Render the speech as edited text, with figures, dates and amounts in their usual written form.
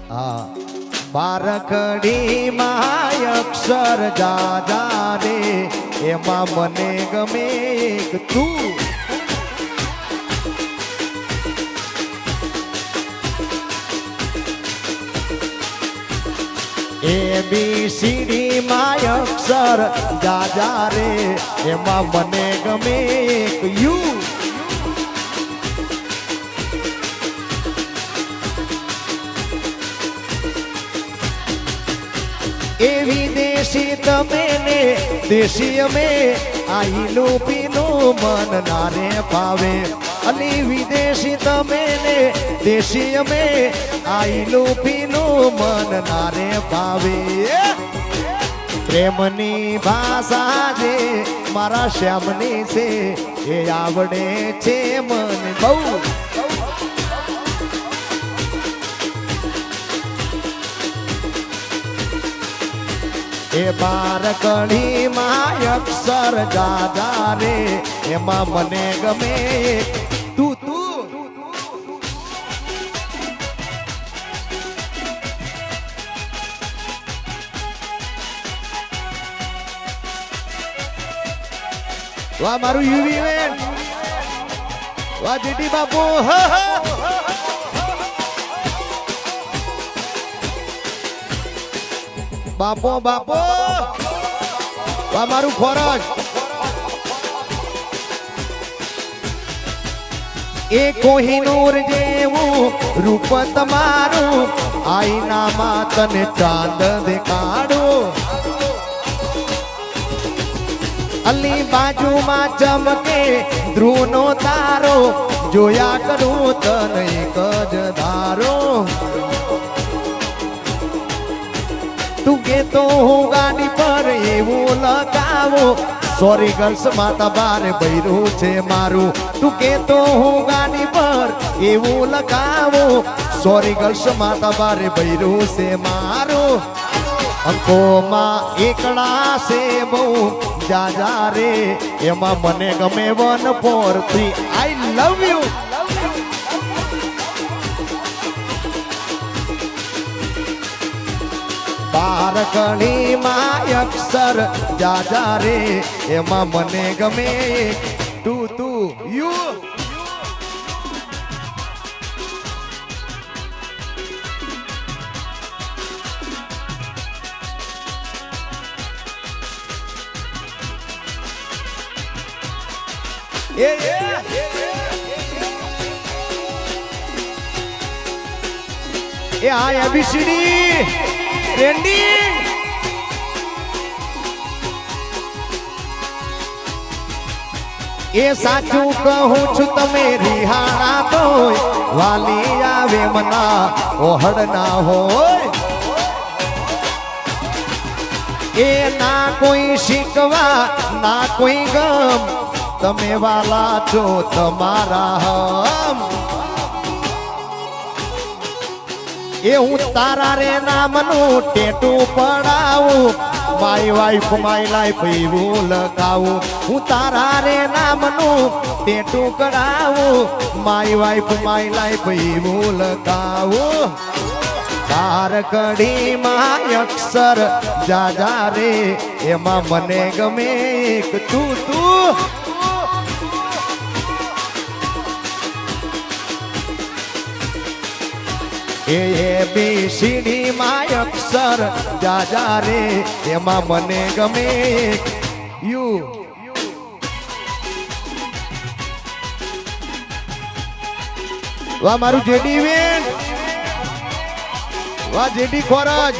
હા બારકડી માં અક્ષર જાજા રે એમાં મને ગમે એક તું ABCD માં અક્ષર જાજા રે એમાં મને ગમે એક યુ એવી દેશી તમે ને દેશી અમે આઈલું પીનું મન ના રે ભાવે અલી વિદેશી તમે ને દેશી અમે આઈલું પીનું મન ના રે ભાવે પ્રેમની ભાષા જે મારા શ્યામની છે એ આવડે છે મને બહુ એ બારકડી માં અક્ષર જાજા રે એમાં મને ગમે તું તું વાહ મારું યુવી વેન વાહ જીટી બાપુ બાપો બાપો મારું ફરજ એ કોહિનૂર જેવું રૂપ તમારું આઈનામાં તને ચાંદ દેખાડું અલી બાજુમાં ચમકે ધ્રુવનો તારો જોયા કરું તને એક જ ધારો તું કે તો હું ગાડી પર એવું લગાવો સોરી ગર્લ્સ માતા બારે બૈરું છે મારું તું કે તો હું ગાડી પર એવું લગાવો સોરી ગર્લ્સ માતા બારે બૈરું છે મારું અંકોમાં એકડા છે બહુ જાજા રે એમાં મને ગમે 1 4 3 આઈ લવ યુ બારકડી માં અક્ષર જાજા રે એમાં મને ગમે તું તું યુ એ આ ABCD ટ્રેન્ડિંગ એ સાચું કહું છું તમે રિહાણા તો વાલી આવે મના ઓહડ ના હોય એ ના કોઈ શીખવા ના કોઈ ગમ તમે વાલા છો તમારા હમ એ હું તારા રે નામનું ટેટું પડાવું માય વાઈફ માય લાઈફ એવું લગાવું હું તારા રે નામનું ટેટું કરાવું માય વાઈફ માય લાઈફ એવું લગાવું બારકડી માં અક્ષર જાજા રે એમાં મને ગમે એક તું તું ABCD માં અક્ષર જાજા રે એમાં મને ગમે યુ વાહ મારું જેડી વેન વાહ જેડી ખોરજ